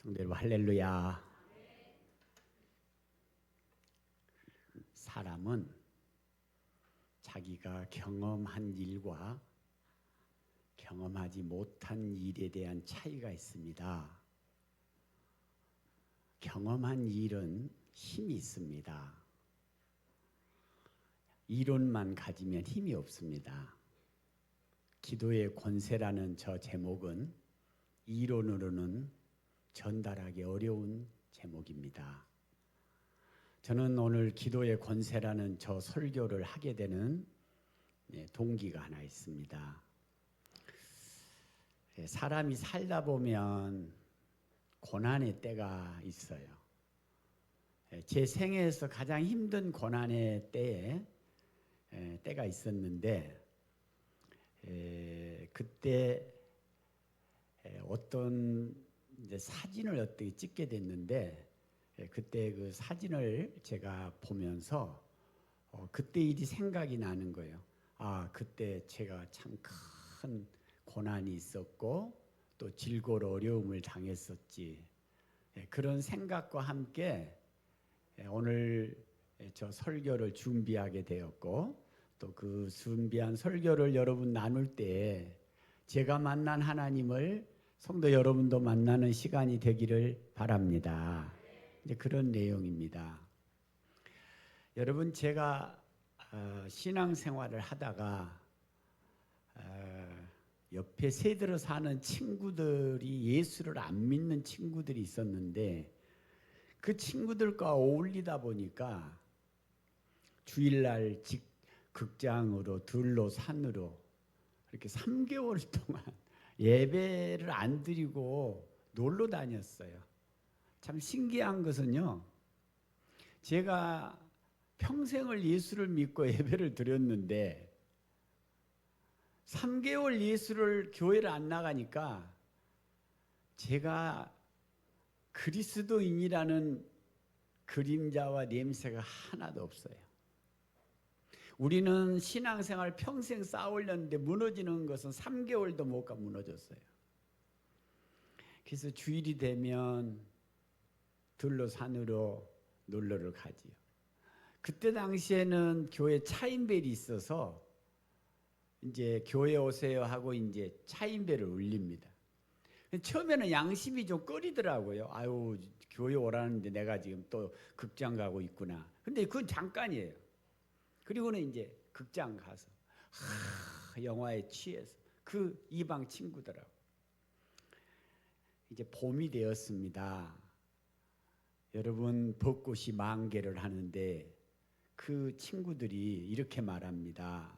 성도 여러분, 할렐루야. 사람은 자기가 경험한 일과 경험하지 못한 일에 대한 차이가 있습니다. 경험한 일은 힘이 있습니다. 이론만 가지면 힘이 없습니다. 기도의 권세라는 저 제목은 이론으로는 전달하기 어려운 제목입니다. 저는 오늘 기도의 권세라는 저 설교를 하게 되는 동기가 하나 있습니다. 사람이 살다 보면 고난의 때가 있어요. 제 생애에서 가장 힘든 고난의 때가 있었는데 그때 어떤 사진을 어떻게 찍게 됐는데 그때 그 사진을 제가 보면서 그때 일이 생각이 나는 거예요. 아, 그때 제가 참 큰 고난이 있었고 또 질고로 어려움을 당했었지. 그런 생각과 함께 오늘 저 설교를 준비하게 되었고 또 그 준비한 설교를 여러분 나눌 때 제가 만난 하나님을 성도 여러분도 만나는 시간이 되기를 바랍니다. 이제 그런 내용입니다. 여러분, 제가 신앙생활을 하다가 옆에 새들어 사는 친구들이 예수를 안 믿는 친구들이 있었는데 그 친구들과 어울리다 보니까 주일날 극장으로 들로 산으로 이렇게 3개월 동안 예배를 안 드리고 놀러 다녔어요. 참 신기한 것은요, 제가 평생을 예수를 믿고 예배를 드렸는데 3개월 예수를 교회를 안 나가니까 제가 그리스도인이라는 그림자와 냄새가 하나도 없어요. 우리는 신앙생활 평생 쌓으려는데 무너지는 것은 3개월도 못 가 무너졌어요. 그래서 주일이 되면 들로 산으로 놀러를 가지요. 그때 당시에는 교회 차인벨이 있어서 이제 교회 오세요 하고 이제 차인벨을 울립니다. 처음에는 양심이 좀 꺼리더라고요. 아유, 교회 오라는데 내가 지금 또 극장 가고 있구나. 근데 그건 잠깐이에요. 그리고는 이제 극장 가서 영화에 취해서 그 이방 친구들하고 이제 봄이 되었습니다. 여러분, 벚꽃이 만개를 하는데 그 친구들이 이렇게 말합니다.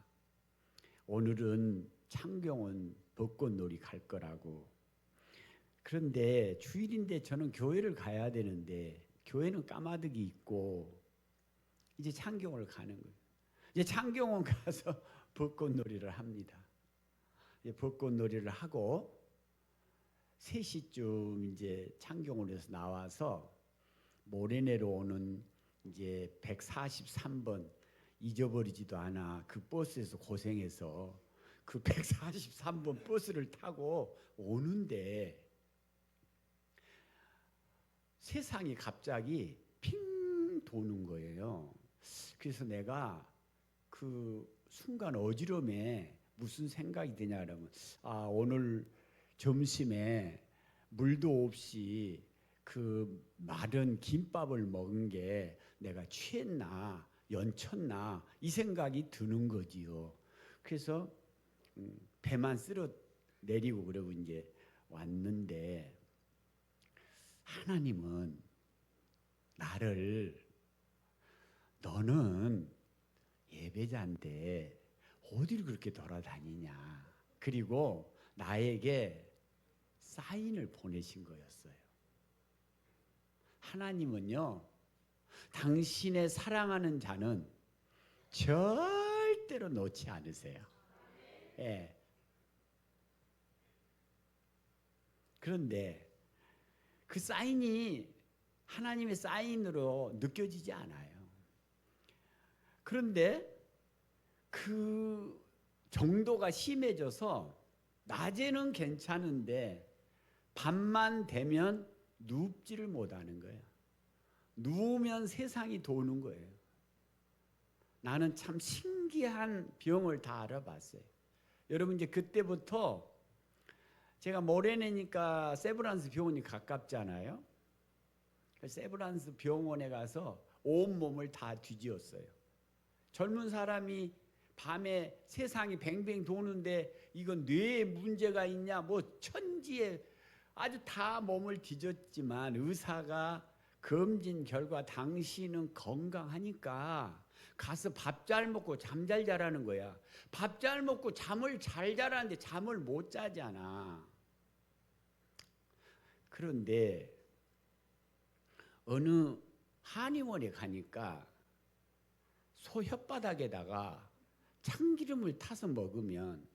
오늘은 창경원 벚꽃놀이 갈 거라고. 그런데 주일인데 저는 교회를 가야 되는데 교회는 까마득이 있고 이제 창경원을 가는 거예요. 이제 창경원 가서 벚꽃놀이를 합니다. 이제 벚꽃놀이를 하고 3시쯤 이제 창경원에서 나와서 모래내로 오는 이제 143번 잊어버리지도 않아 그 버스에서 고생해서 그 143번 버스를 타고 오는데 세상이 갑자기 핑 도는 거예요. 그래서 내가 그 순간 어지러움에 무슨 생각이 드냐 그러면 아, 오늘 점심에 물도 없이 그 마른 김밥을 먹은 게 내가 취했나 연쳤나 이 생각이 드는 거지요. 그래서 배만 쓸어 내리고 그러고 이제 왔는데 하나님은 나를 너는 예배자인데 어디를 그렇게 돌아다니냐. 그리고 나에게 사인을 보내신 거였어요. 하나님은요, 당신의 사랑하는 자는 절대로 놓지 않으세요. 예. 그런데 그 사인이 하나님의 사인으로 느껴지지 않아요. 그런데 그 정도가 심해져서 낮에는 괜찮은데 밤만 되면 눕지를 못하는 거야. 누우면 세상이 도는 거예요. 나는 참 신기한 병을 다 알아봤어요. 여러분 이제 그때부터 제가 모레네니까 세브란스 병원이 가깝잖아요. 세브란스 병원에 가서 온몸을 다 뒤지었어요. 젊은 사람이 밤에 세상이 뱅뱅 도는데 이건 뇌에 문제가 있냐 뭐 천지에 아주 다 몸을 뒤졌지만 의사가 검진 결과 당신은 건강하니까 가서 밥 잘 먹고 잠 잘 자라는 거야. 밥 잘 먹고 잠을 잘 자라는데 잠을 못 자잖아. 그런데 어느 한의원에 가니까 소 혓바닥에다가 참기름을 타서 먹으면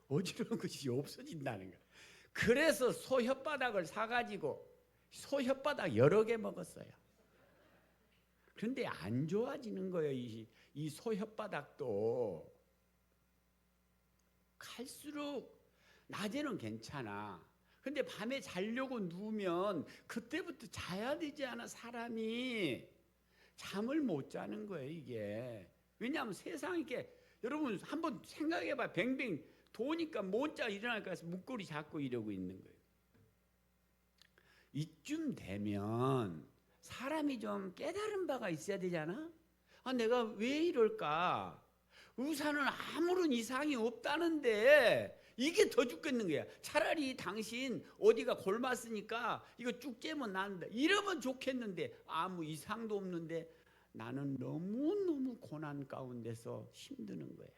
어지러운 것이 없어진다는 거야. 그래서 소 혓바닥을 사가지고 소 혓바닥 여러 개 먹었어요. 그런데 안 좋아지는 거예요. 이 소 혓바닥도 갈수록 낮에는 괜찮아. 근데 밤에 자려고 누우면 그때부터 자야 되지 않아. 사람이 잠을 못 자는 거예요. 이게 왜냐하면 세상이 이게 여러분 한번 생각해봐. 뱅뱅 도니까 못 자 일어날까 해서 목걸이 잡고 이러고 있는 거예요. 이쯤 되면 사람이 좀 깨달은 바가 있어야 되잖아. 아, 내가 왜 이럴까? 의사는 아무런 이상이 없다는데 이게 더 죽겠는 거야. 차라리 당신 어디가 골맞으니까 이거 쭉 째면 난다. 이러면 좋겠는데 아무 이상도 없는데 나는 너무너무 고난 가운데서 힘드는 거야.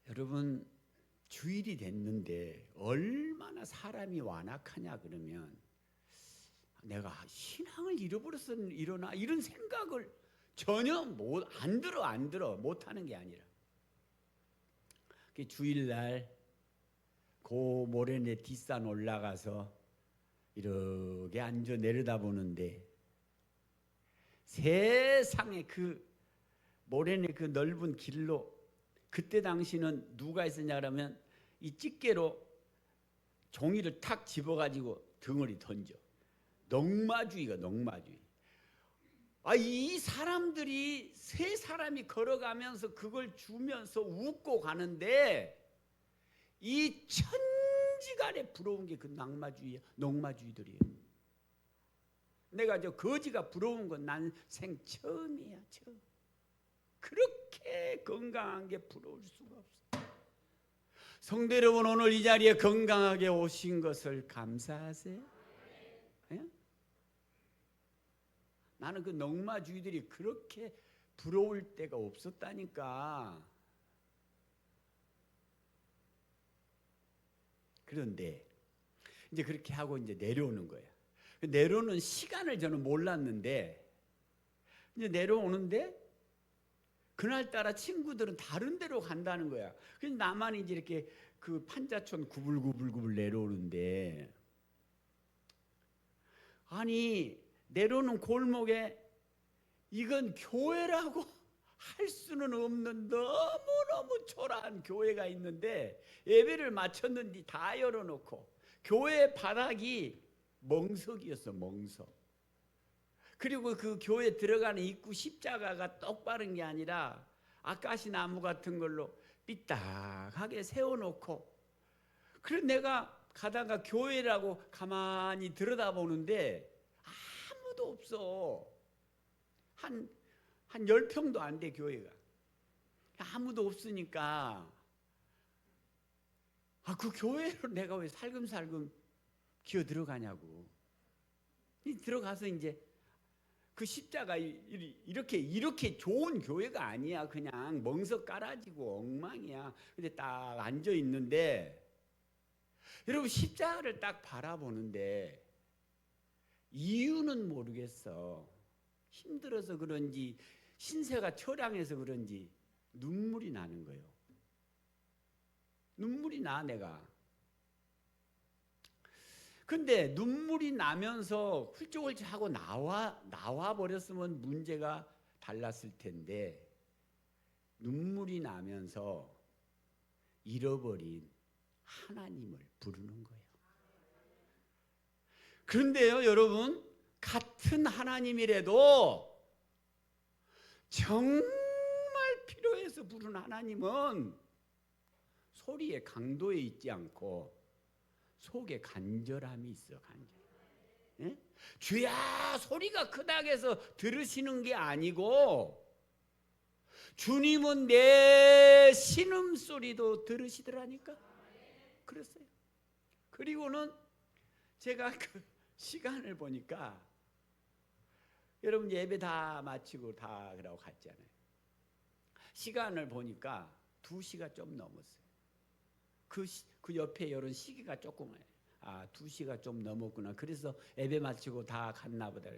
여러분 주일이 됐는데 얼마나 사람이 완악하냐 그러면 내가 신앙을 잃어버렸어 일어나 이런 생각을 전혀 안 들어 못하는 게 아니라 주일날 고 모래내 뒷산 올라가서 이렇게 앉아 내려다보는데 세상에 그 모래내 그 넓은 길로 그때 당시는 누가 있었냐 그러면 이 집게로 종이를 탁 집어가지고 덩어리 던져. 농마주의가 농마주의. 아, 이 사람들이 세 사람이 걸어가면서 그걸 주면서 웃고 가는데 이 천지간에 부러운 게 그 낭마주의야, 농마주의들이에요. 내가 저 거지가 부러운 건 난생 처음이야, 처음. 그렇게 건강한 게 부러울 수가 없어. 성도 여러분, 오늘 이 자리에 건강하게 오신 것을 감사하세요. 예? 나는 그 농마주의들이 그렇게 부러울 때가 없었다니까. 그런데 이제 그렇게 하고 이제 내려오는 거예요. 내려오는 시간을 저는 몰랐는데 이제 내려오는데 그날따라 친구들은 다른 데로 간다는 거야. 그래서 나만 이제 이렇게 그 판자촌 구불구불구불 내려오는데 아니 내려오는 골목에 이건 교회라고 할 수는 없는 너무너무 초라한 교회가 있는데 예배를 마쳤는데 다 열어놓고 교회 바닥이 멍석이었어. 멍석. 그리고 그 교회 들어가는 입구 십자가가 똑바른 게 아니라 아까시 나무 같은 걸로 삐딱하게 세워놓고 그래서 내가 가다가 교회라고 가만히 들여다보는데 아무도 없어. 한 10평도 안 돼 교회가. 아무도 없으니까 그 교회로 내가 왜 살금살금 기어 들어가냐고. 들어가서 이제 그 십자가 이렇게 좋은 교회가 아니야. 그냥 멍석 깔아지고 엉망이야. 근데 딱 앉아 있는데 여러분 십자가를 딱 바라보는데 이유는 모르겠어. 힘들어서 그런지 신세가 처량해서 그런지 눈물이 나는 거예요. 눈물이 나 내가. 근데 눈물이 나면서 훌쩍훌쩍 하고 나와 버렸으면 문제가 달랐을 텐데 눈물이 나면서 잃어버린 하나님을 부르는 거예요. 그런데요, 여러분, 같은 하나님이라도 정말 필요해서 부른 하나님은 소리의 강도에 있지 않고 속에 간절함이 있어. 간절. 예? 주야 소리가 크다고 해서 들으시는 게 아니고 주님은 내 신음소리도 들으시더라니까. 그랬어요. 그리고는 제가 그 시간을 보니까 여러분 예배 다 마치고 다 그러고 갔잖아요. 시간을 보니까 2시가 좀 넘었어요. 그 옆에 이런 시기가 조금 2시가 좀 넘었구나. 그래서 예배 마치고 다 갔나 보다.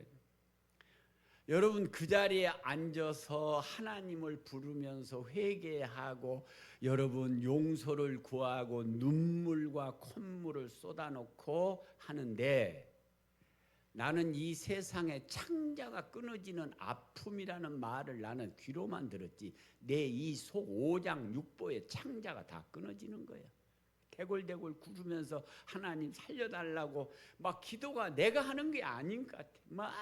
여러분 그 자리에 앉아서 하나님을 부르면서 회개하고 여러분 용서를 구하고 눈물과 콧물을 쏟아놓고 하는데 나는 이 세상의 창자가 끊어지는 아픔이라는 말을 나는 귀로만 들었지 내 이 속 오장 육보의 창자가 다 끊어지는 거예요. 대골대골 구르면서 하나님 살려달라고 막 기도가 내가 하는 게 아닌 것 같아. 막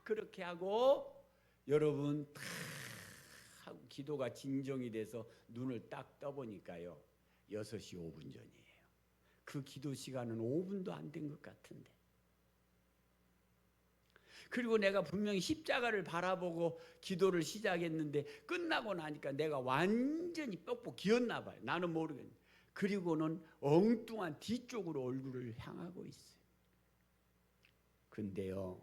그렇게 하고 여러분 다 하고 기도가 진정이 돼서 눈을 딱 떠보니까요 6시 5분 전이에요. 그 기도 시간은 5분도 안 된 것 같은데 그리고 내가 분명히 십자가를 바라보고 기도를 시작했는데 끝나고 나니까 내가 완전히 뻑뻑 기었나 봐요. 나는 모르겠는데 그리고는 엉뚱한 뒤쪽으로 얼굴을 향하고 있어요. 근데요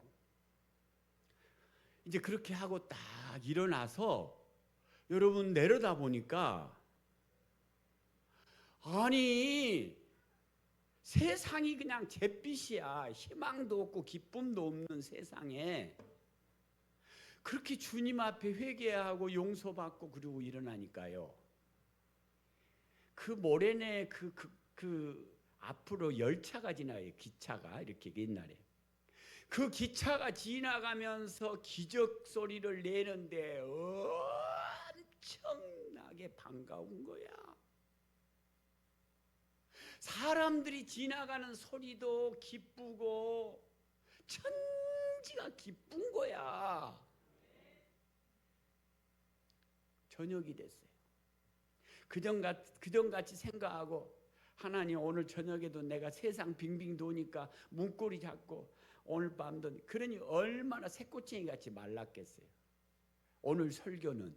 이제 그렇게 하고 딱 일어나서 여러분 내려다 보니까 아니 세상이 그냥 잿빛이야. 희망도 없고 기쁨도 없는 세상에 그렇게 주님 앞에 회개하고 용서받고 그러고 일어나니까요. 그 모래내 그 앞으로 열차가 지나요. 기차가 이렇게 옛날에. 그 기차가 지나가면서 기적 소리를 내는데 엄청나게 반가운 거야. 사람들이 지나가는 소리도 기쁘고 천지가 기쁜 거야. 저녁이 됐어요. 그전같이 생각하고 하나님 오늘 저녁에도 내가 세상 빙빙 도니까 문고리 잡고 오늘 밤도 그러니 얼마나 새꼬챙이같이 말랐겠어요. 오늘 설교는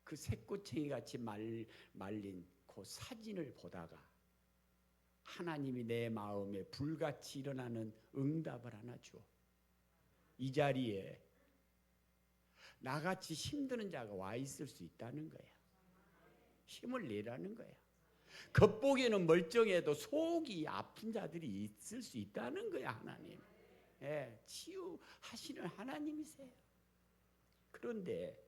그 새꼬챙이같이 말린 그 사진을 보다가 하나님이 내 마음에 불같이 일어나는 응답을 하나 줘. 이 자리에 나같이 힘드는 자가 와 있을 수 있다는 거야. 힘을 내라는 거야. 겉보기에는 멀쩡해도 속이 아픈 자들이 있을 수 있다는 거야. 하나님. 예, 치유하시는 하나님이세요. 그런데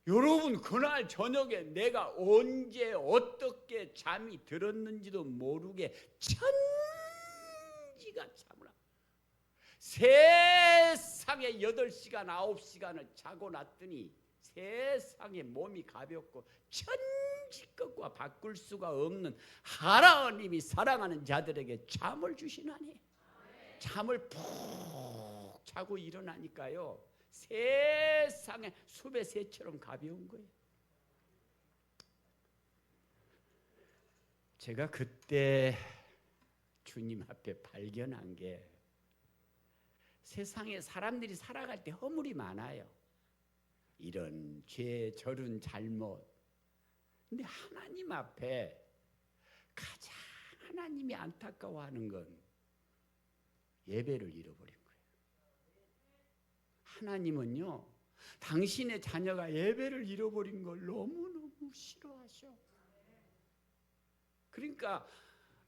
여러분 그날 저녁에 내가 언제 어떻게 잠이 들었는지도 모르게 천지가 잠을 세상에 8시간 9시간을 자고 났더니 세상에 몸이 가볍고 천지 것과 바꿀 수가 없는 하나님이 사랑하는 자들에게 잠을 주시나니 잠을 푹 자고 일어나니까요 세상에 숲의 새처럼 가벼운 거예요. 제가 그때 주님 앞에 발견한 게 세상에 사람들이 살아갈 때 허물이 많아요. 이런 죄 저런 잘못. 근데 하나님 앞에 가장 하나님이 안타까워하는 건 예배를 잃어버린 거예요. 하나님은요 당신의 자녀가 예배를 잃어버린 걸 너무너무 싫어하셔. 그러니까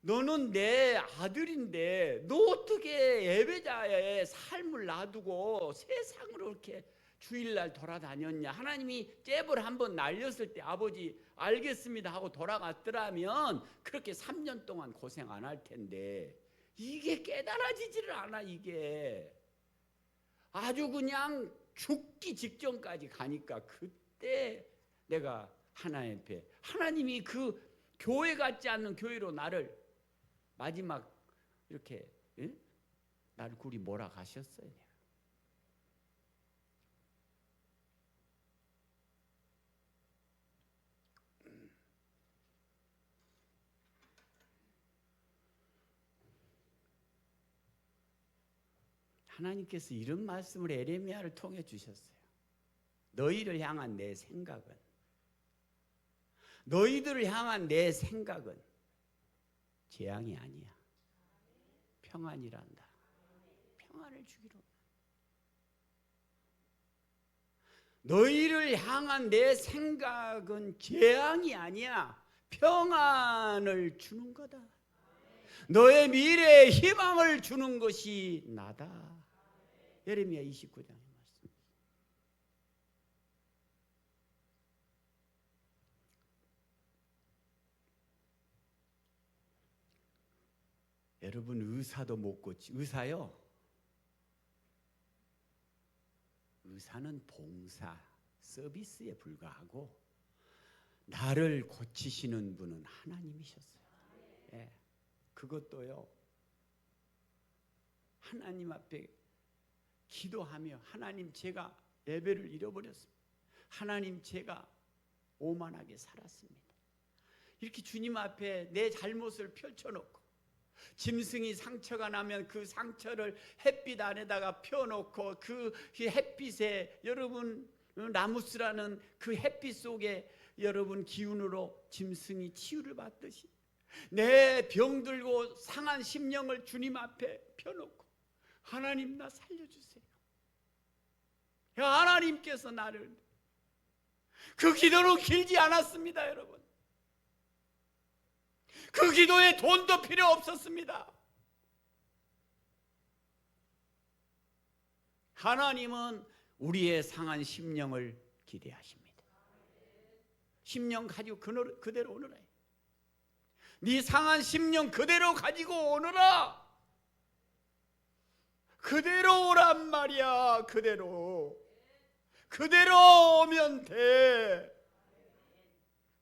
너는 내 아들인데 너 어떻게 예배자의 삶을 놔두고 세상으로 이렇게 주일날 돌아다녔냐. 하나님이 잽을 한번 날렸을 때 아버지 알겠습니다 하고 돌아갔더라면 그렇게 3년 동안 고생 안 할 텐데 이게 깨달아지지를 않아. 이게 아주 그냥 죽기 직전까지 가니까 그때 내가 하나님 앞에 하나님이 그 교회 같지 않는 교회로 나를 마지막 이렇게 나를 굴이 몰아가셨어요. 하나님께서 이런 말씀을 에레미야를 통해 주셨어요. 너희를 향한 내 생각은, 너희들을 향한 내 생각은 재앙이 아니야. 평안이란다. 평안을 주기로. 너희를 향한 내 생각은 재앙이 아니야. 평안을 주는 거다. 너의 미래에 희망을 주는 것이 나다. 예레미야 29장의 말씀. 여러분, 의사도 못 고치. 의사요? 의사는 봉사, 서비스에 불과하고 나를 고치시는 분은 하나님이셨어요. 예, 그것도요, 하나님 앞에 기도하며, 하나님, 제가 예배를 잃어버렸습니다. 하나님, 제가 오만하게 살았습니다. 이렇게 주님 앞에 내 잘못을 펼쳐놓고, 짐승이 상처가 나면 그 상처를 햇빛 안에다가 펴놓고 그 햇빛에, 여러분, 라무스라는 그 햇빛 속에 여러분 기운으로 짐승이 치유를 받듯이 내 병들고 상한 심령을 주님 앞에 펴놓고, 하나님, 나 살려주세요. 하나님께서 나를, 그 기도는 길지 않았습니다. 여러분, 그 기도에 돈도 필요 없었습니다. 하나님은 우리의 상한 심령을 기대하십니다. 심령 가지고 그대로 오너라. 네 상한 심령 그대로 가지고 오너라. 그대로 오란 말이야. 그대로 오면 돼.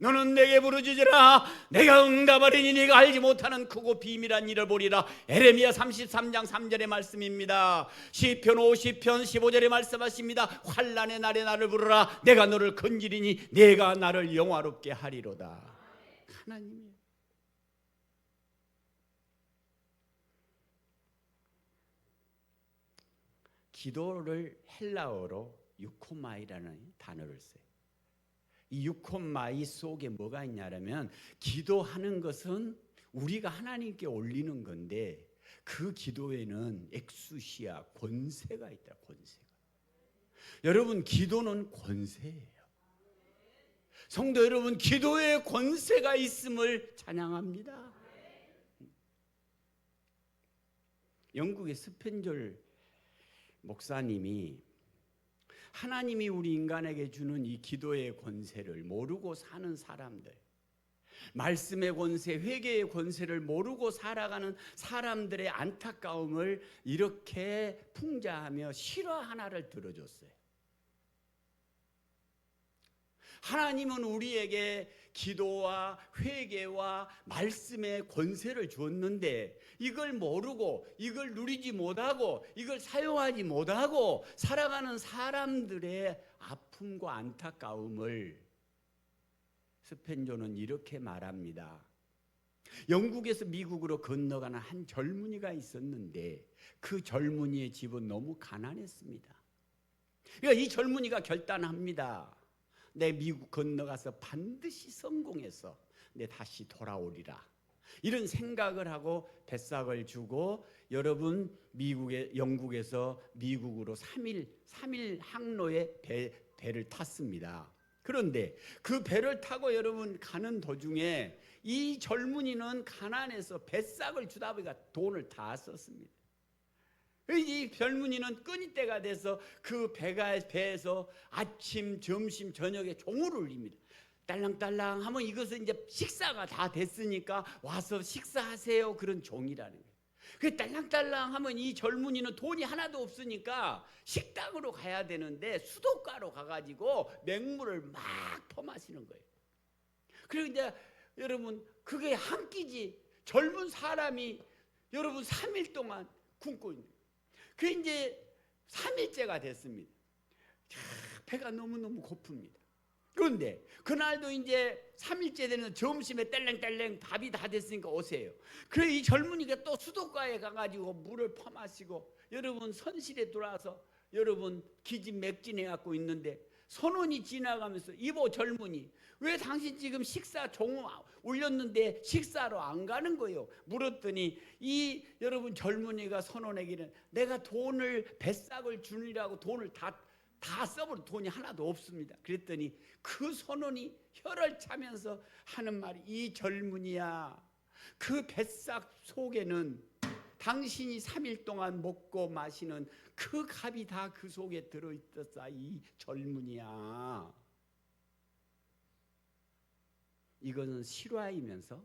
너는 내게 부르짖으라. 내가 응답하리니 네가 알지 못하는 크고 비밀한 일을 보리라. 에레미야 33장 3절의 말씀입니다. 시편 50편 15절에 말씀하십니다. 환난의 날에 나를 부르라. 내가 너를 건지리니 내가 나를 영화롭게 하리로다. 하나님이에요. 기도를 헬라어로 유코마이라는 단어를 써요. 이 유코마이 속에 뭐가 있냐면, 기도하는 것은 우리가 하나님께 올리는 건데 그 기도에는 엑수시아, 권세가 있다. 권세가. 여러분, 기도는 권세예요. 성도 여러분, 기도에 권세가 있음을 찬양합니다. 영국의 스펜절 목사님이 하나님이 우리 인간에게 주는 이 기도의 권세를 모르고 사는 사람들, 말씀의 권세, 회개의 권세를 모르고 살아가는 사람들의 안타까움을 이렇게 풍자하며 실화 하나를 들어줬어요. 하나님은 우리에게 기도와 회개와 말씀의 권세를 줬는데 이걸 모르고, 이걸 누리지 못하고, 이걸 사용하지 못하고 살아가는 사람들의 아픔과 안타까움을 스펜조는 이렇게 말합니다. 영국에서 미국으로 건너가는 한 젊은이가 있었는데 그 젊은이의 집은 너무 가난했습니다. 그러니까 이 젊은이가 결단합니다. 내 미국 건너가서 반드시 성공해서 내 다시 돌아오리라. 이런 생각을 하고 뱃삭을 주고, 여러분, 영국에서 미국으로 3일 항로의 배를 탔습니다. 그런데 그 배를 타고 여러분 가는 도중에 이 젊은이는 가난해서 뱃삭을 주다 보니까 돈을 다 썼습니다. 이 젊은이는 끈이때가 돼서 그 배에서 아침, 점심, 저녁에 종을 울립니다. 딸랑딸랑 하면 이것은 이제 식사가 다 됐으니까 와서 식사하세요, 그런 종이라는 거예요. 그 딸랑딸랑 하면 이 젊은이는 돈이 하나도 없으니까 식당으로 가야 되는데 수도가로 가가지고 맹물을 막 퍼마시는 거예요. 그리고 이제 여러분 그게 한 끼지. 젊은 사람이 여러분 3일 동안 굶고 있는. 그게 이제 3일째가 됐습니다. 배가 너무너무 고픕니다. 그런데 그날도 이제 3일째 되는 점심에 딸랭딸랭 밥이 다 됐으니까 오세요. 그래 이 젊은이가 또 수도가에 가가지고 물을 퍼마시고 여러분 선실에 들어와서 여러분 기진맥진해 갖고 있는데 선원이 지나가면서 이보 젊은이 왜 당신 지금 식사 종 올렸는데 식사로 안 가는 거예요? 물었더니 이 여러분 젊은이가 선원에게는 내가 돈을 뱃삭을 주느라고 돈을 다 써버린 돈이 하나도 없습니다. 그랬더니 그 선원이 혀를 차면서 하는 말이 이 젊은이야 그 뱃삭 속에는 당신이 3일 동안 먹고 마시는 그 값이 다 그 속에 들어있었어 이 젊은이야. 이것은 실화이면서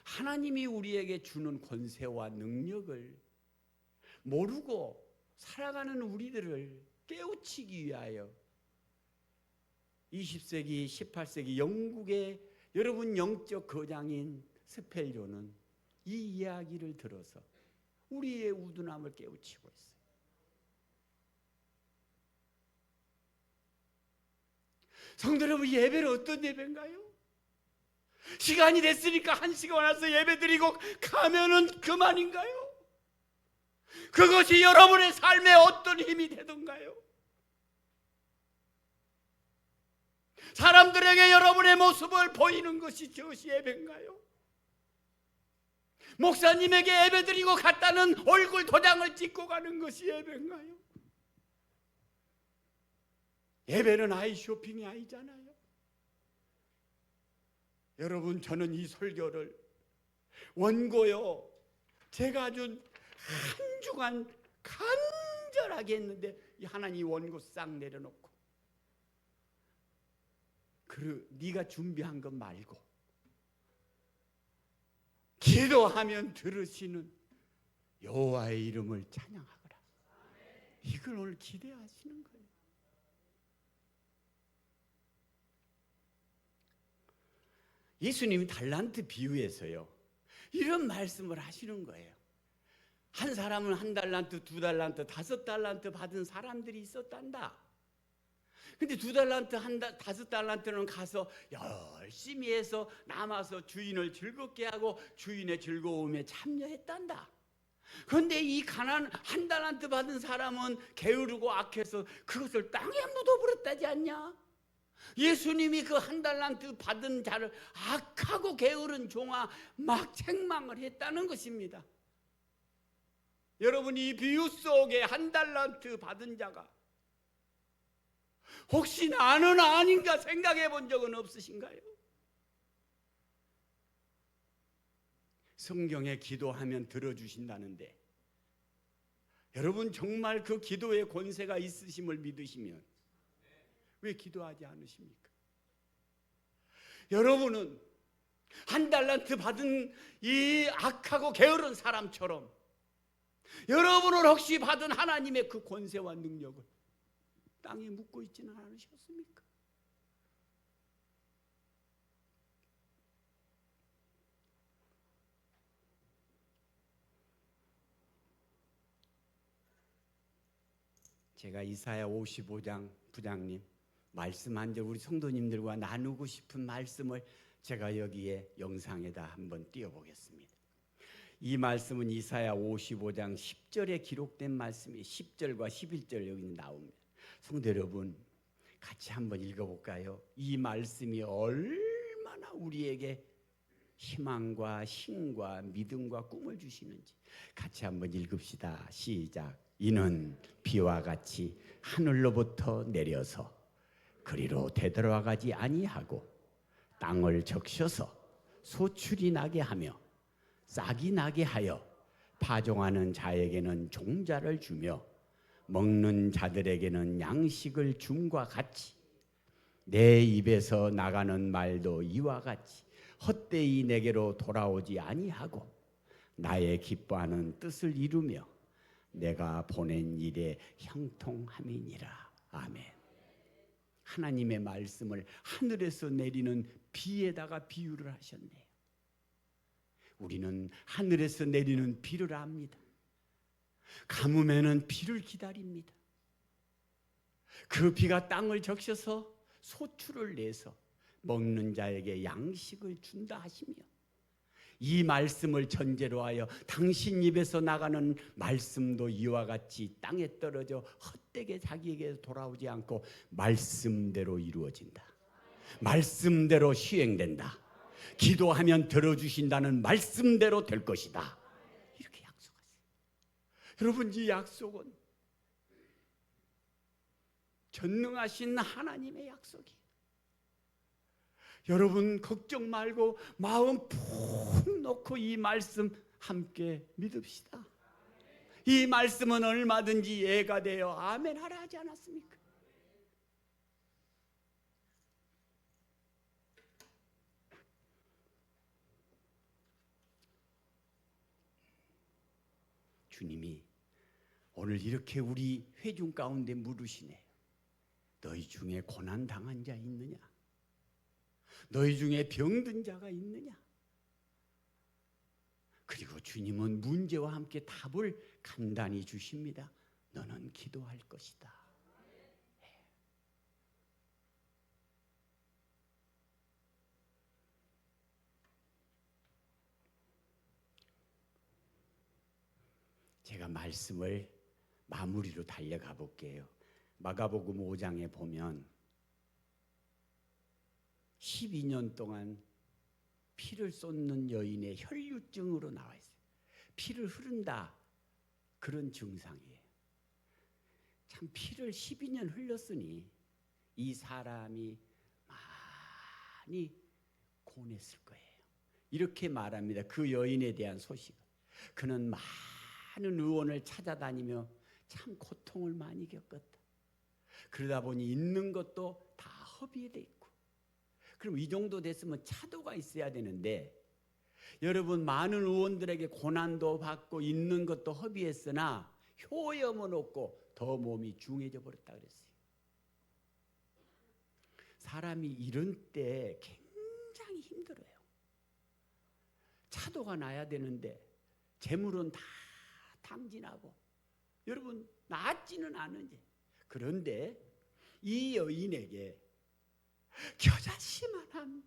하나님이 우리에게 주는 권세와 능력을 모르고 살아가는 우리들을 깨우치기 위하여 20세기, 18세기 영국의 여러분 영적 거장인 스펠존은 이 이야기를 들어서 우리의 우둔함을 깨우치고 있어요. 성도 여러분, 예배는 어떤 예배인가요? 시간이 됐으니까 1시간 와서 예배 드리고 가면은 그만인가요? 그것이 여러분의 삶에 어떤 힘이 되던가요? 사람들에게 여러분의 모습을 보이는 것이 저것이 예배인가요? 목사님에게 예배 드리고 갔다는 얼굴 도장을 찍고 가는 것이 예배인가요? 예배는 아이 쇼핑이 아니잖아요. 여러분 저는 이 설교를 원고요 제가 아주 한 주간 간절하게 했는데 하나님 원고 싹 내려놓고 네가 준비한 것 말고 기도하면 들으시는 여호와의 이름을 찬양하거라. 이걸 오늘 기대하시는 거예요. 예수님이 달란트 비유에서요 이런 말씀을 하시는 거예요. 한 사람은 1달란트, 2달란트, 5달란트 받은 사람들이 있었단다. 근데 2달란트, 5달란트는 가서 열심히 해서 남아서 주인을 즐겁게 하고 주인의 즐거움에 참여했단다. 그런데 이 가난 1달란트 받은 사람은 게으르고 악해서 그것을 땅에 묻어버렸다지 않냐? 예수님이 그 1달란트 받은 자를 악하고 게으른 종아 막 책망을 했다는 것입니다. 여러분 이 비유 속에 1달란트 받은 자가 혹시 나는 아닌가 생각해 본 적은 없으신가요? 성경에 기도하면 들어주신다는데 여러분 정말 그 기도의 권세가 있으심을 믿으시면 왜 기도하지 않으십니까? 여러분은 1달란트 받은 이 악하고 게으른 사람처럼 여러분은 혹시 받은 하나님의 그 권세와 능력을 땅에 묻고 있지는 않으셨습니까? 제가 이사야 55장 부장님 말씀 한 절 우리 성도님들과 나누고 싶은 말씀을 제가 여기에 영상에다 한번 띄워보겠습니다. 이 말씀은 이사야 55장 10절에 기록된 말씀이 10절과 11절 여기 나옵니다. 성도 여러분 같이 한번 읽어볼까요? 이 말씀이 얼마나 우리에게 희망과 힘과 믿음과 꿈을 주시는지 같이 한번 읽읍시다. 시작. 이는 비와 같이 하늘로부터 내려서 그리로 되돌아가지 아니하고 땅을 적셔서 소출이 나게 하며 싹이 나게 하여 파종하는 자에게는 종자를 주며 먹는 자들에게는 양식을 줌과 같이 내 입에서 나가는 말도 이와 같이 헛되이 내게로 돌아오지 아니하고 나의 기뻐하는 뜻을 이루며 내가 보낸 일에 형통함이니라. 아멘. 하나님의 말씀을 하늘에서 내리는 비에다가 비유를 하셨네요. 우리는 하늘에서 내리는 비를 압니다. 가뭄에는 비를 기다립니다. 그 비가 땅을 적셔서 소출을 내서 먹는 자에게 양식을 준다 하시며, 이 말씀을 전제로 하여 당신 입에서 나가는 말씀도 이와 같이 땅에 떨어져 헛되게 자기에게 돌아오지 않고 말씀대로 이루어진다. 말씀대로 시행된다. 기도하면 들어주신다는 말씀대로 될 것이다. 이렇게 약속하세요. 여러분, 이 약속은 전능하신 하나님의 약속이에요. 여러분 걱정 말고 마음 푹 놓고 이 말씀 함께 믿읍시다. 이 말씀은 얼마든지 예가 되어 아멘 하라 하지 않았습니까? 주님이 오늘 이렇게 우리 회중 가운데 물으시네요. 너희 중에 고난 당한 자 있느냐? 너희 중에 병든 자가 있느냐? 그리고 주님은 문제와 함께 답을 간단히 주십니다. 너는 기도할 것이다. 제가 말씀을 마무리로 달려가 볼게요. 마가복음 5장에 보면 12년 동안 피를 쏟는 여인의 혈류증으로 나와 있어요. 피를 흐른다, 그런 증상이에요. 참 피를 12년 흘렸으니 이 사람이 많이 고뇌했을 거예요. 이렇게 말합니다. 그 여인에 대한 소식을. 그는 많은 의원을 찾아다니며 참 고통을 많이 겪었다. 그러다 보니 있는 것도 다 허비돼 있고, 그럼 이 정도 됐으면 차도가 있어야 되는데, 여러분 많은 의원들에게 고난도 받고 있는 것도 허비했으나 효염은 없고 더 몸이 중해져 버렸다 그랬어요. 사람이 이런 때 굉장히 힘들어요. 차도가 나야 되는데 재물은 다 탕진하고, 여러분 낫지는 않은지. 그런데 이 여인에게 겨자씨만한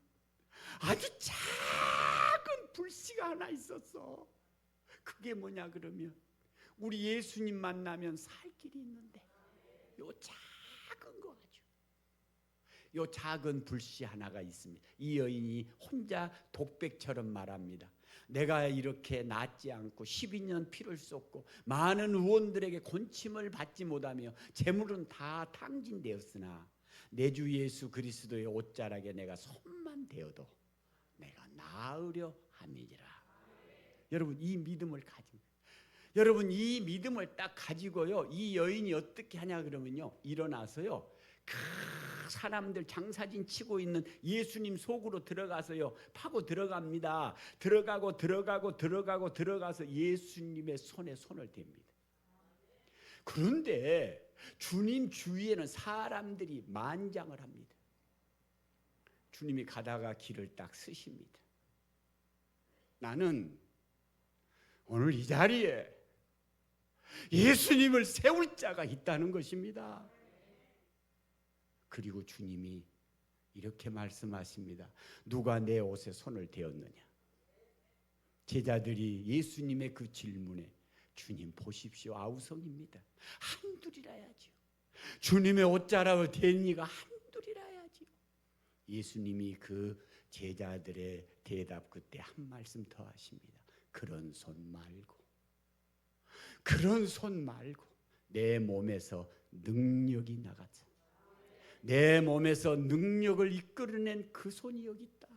아주 작은 불씨가 하나 있었어. 그게 뭐냐 그러면, 우리 예수님 만나면 살 길이 있는데 요 작은 거 아주, 요 작은 불씨 하나가 있습니다. 이 여인이 혼자 독백처럼 말합니다. 내가 이렇게 낫지 않고 12년 피를 쏟고 많은 의원들에게 곤침을 받지 못하며 재물은 다 탕진되었으나 내 주 예수 그리스도의 옷자락에 내가 손만 대어도 내가 나으려 함이니라. 여러분 이 믿음을 가진, 여러분 이 믿음을 딱 가지고요, 이 여인이 어떻게 하냐 그러면요, 일어나서요 그 사람들 장사진 치고 있는 예수님 속으로 들어가서요 파고 들어갑니다. 들어가서 예수님의 손에 손을 댑니다. 그런데 주님 주위에는 사람들이 만장을 합니다. 주님이 가다가 길을 딱 쓰십니다. 나는 오늘 이 자리에 예수님을 세울 자가 있다는 것입니다. 그리고 주님이 이렇게 말씀하십니다. 누가 내 옷에 손을 대었느냐? 제자들이 예수님의 그 질문에 주님 보십시오, 아우성입니다. 한둘이라야죠. 주님의 옷자락을 댄 이가 한둘이라야죠. 예수님이 그 제자들의 대답 끝에 한 말씀 더 하십니다. 그런 손 말고 내 몸에서 능력이 나가자. 내 몸에서 능력을 이끌어낸 그 손이 여기 있다.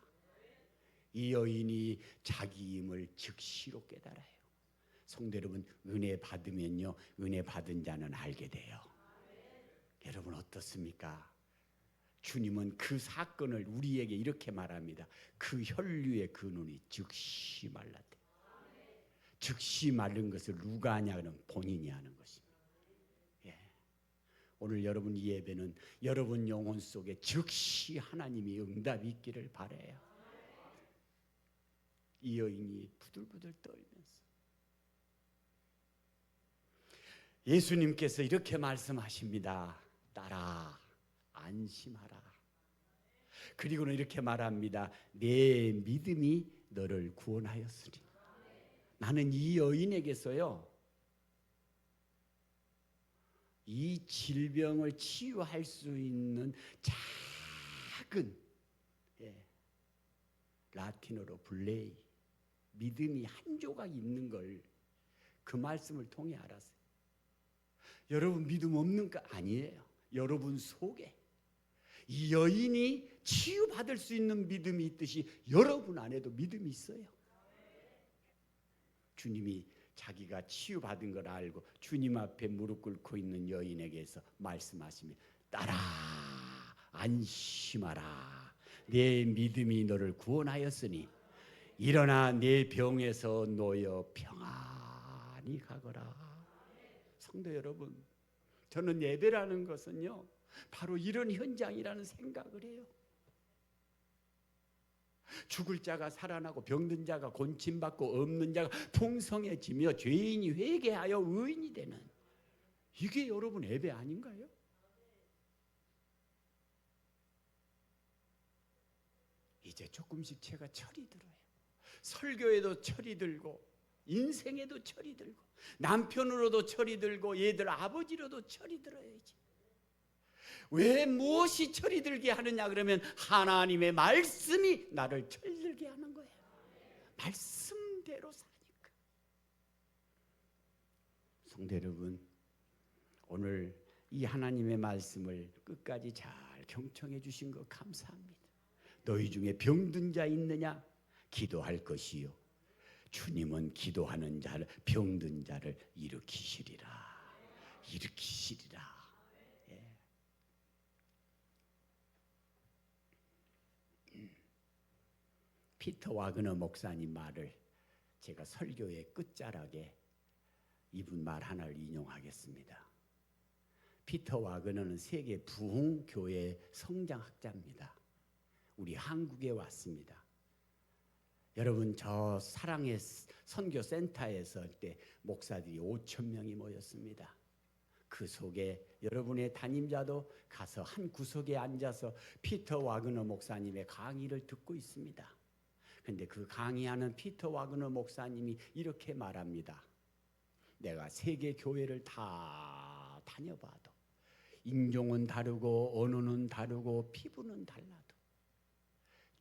이 여인이 자기 힘을 즉시로 깨달아요. 성도 여러분, 은혜 받으면요, 은혜 받은 자는 알게 돼요. 여러분 어떻습니까? 주님은 그 사건을 우리에게 이렇게 말합니다. 그 혈류의 근원이 즉시 말랐대. 즉시 마른 것을 누가 하냐 그러면 본인이 하는 것입니다. 예. 오늘 여러분 이 예배는 여러분 영혼 속에 즉시 하나님이 응답이 있기를 바라요. 이 여인이 부들부들 떨면서 예수님께서 이렇게 말씀하십니다. 딸아, 안심하라. 그리고는 이렇게 말합니다. 내 믿음이 너를 구원하였으니. 나는 이 여인에게서요, 이 질병을 치유할 수 있는 작은, 라틴어로 블레이, 믿음이 한 조각 있는 걸 그 말씀을 통해 알았어요. 여러분 믿음 없는 거 아니에요. 여러분 속에 이 여인이 치유받을 수 있는 믿음이 있듯이 여러분 안에도 믿음이 있어요. 주님이 자기가 치유받은 걸 알고 주님 앞에 무릎 꿇고 있는 여인에게서 말씀하시며 딸아, 안심하라. 내 믿음이 너를 구원하였으니 일어나 내 병에서 놓여 평안히 가거라. 성도 여러분, 저는 예배라는 것은요, 바로 이런 현장이라는 생각을 해요. 죽을 자가 살아나고 병든 자가 곤침받고 없는 자가 풍성해지며 죄인이 회개하여 의인이 되는, 이게 여러분 예배 아닌가요? 이제 조금씩 제가 철이 들어요. 설교에도 철이 들고 인생에도 철이 들고 남편으로도 철이 들고 얘들 아버지로도 철이 들어야지. 왜 무엇이 철이 들게 하느냐 그러면 하나님의 말씀이 나를 철들게 하는 거예요. 말씀대로 사니까. 성도 여러분, 오늘 이 하나님의 말씀을 끝까지 잘 경청해 주신 것 감사합니다. 너희 중에 병든 자 있느냐? 기도할 것이요, 주님은 기도하는 자를, 병든 자를 일으키시리라. 일으키시리라. 피터 와그너 목사님 말을 제가 설교의 끝자락에 이분 말 하나를 인용하겠습니다. 피터 와그너는 세계 부흥교회 성장학자입니다. 우리 한국에 왔습니다. 여러분, 저 사랑의 선교센터에서 때 목사들이 5,000명이 모였습니다. 그 속에 여러분의 담임자도 가서 한 구석에 앉아서 피터 와그너 목사님의 강의를 듣고 있습니다. 그런데 그 강의하는 피터 와그너 목사님이 이렇게 말합니다. 내가 세계 교회를 다 다녀봐도 인종은 다르고 언어는 다르고 피부는 달라도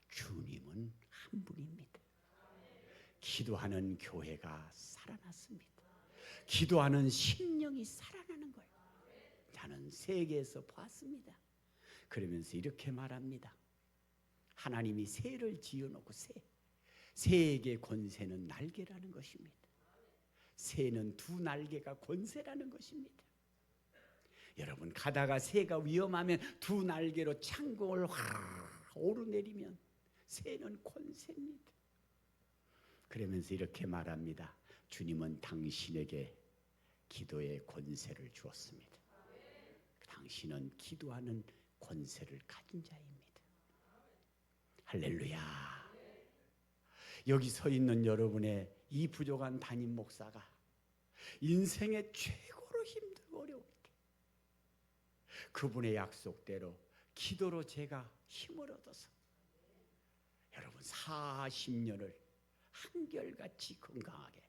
주님은 한 분입니다. 기도하는 교회가 살아났습니다. 기도하는 심령이 살아나는 거예요. 저는 세계에서 봤습니다. 그러면서 이렇게 말합니다. 하나님이 새를 지어놓고 새에게 권세는 날개라는 것입니다. 새는 두 날개가 권세라는 것입니다. 여러분, 가다가 새가 위험하면 두 날개로 창공을 확 오르내리면 새는 권세입니다. 그러면서 이렇게 말합니다. 주님은 당신에게 기도의 권세를 주었습니다. 당신은 기도하는 권세를 가진 자입니다. 할렐루야. 여기 서 있는 여러분의 이 부족한 담임 목사가 인생의 최고로 힘들고 어려울 때 그분의 약속대로 기도로 제가 힘을 얻어서 여러분 40년을 한결같이 건강하게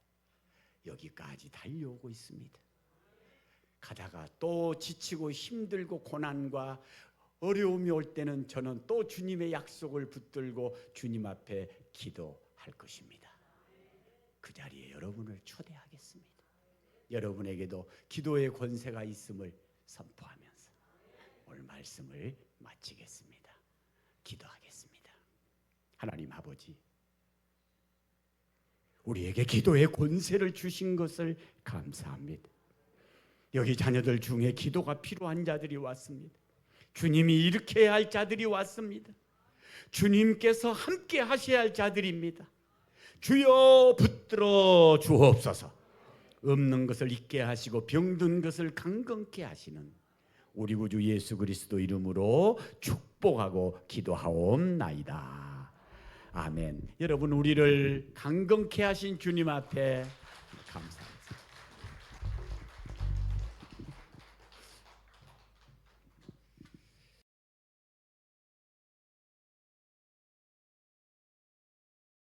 여기까지 달려오고 있습니다. 가다가 또 지치고 힘들고 고난과 어려움이 올 때는 저는 또 주님의 약속을 붙들고 주님 앞에 기도할 것입니다. 그 자리에 여러분을 초대하겠습니다. 여러분에게도 기도의 권세가 있음을 선포하면서 오늘 말씀을 마치겠습니다. 기도하겠습니다. 하나님 아버지, 우리에게 기도의 권세를 주신 것을 감사합니다. 여기 자녀들 중에 기도가 필요한 자들이 왔습니다. 주님이 일으켜야 할 자들이 왔습니다. 주님께서 함께 하셔야 할 자들입니다. 주여 붙들어 주옵소서. 없는 것을 있게 하시고 병든 것을 강건케 하시는 우리 구주 예수 그리스도 이름으로 축복하고 기도하옵나이다. 아멘. 여러분, 우리를 강건케 하신 주님 앞에 감사합니다.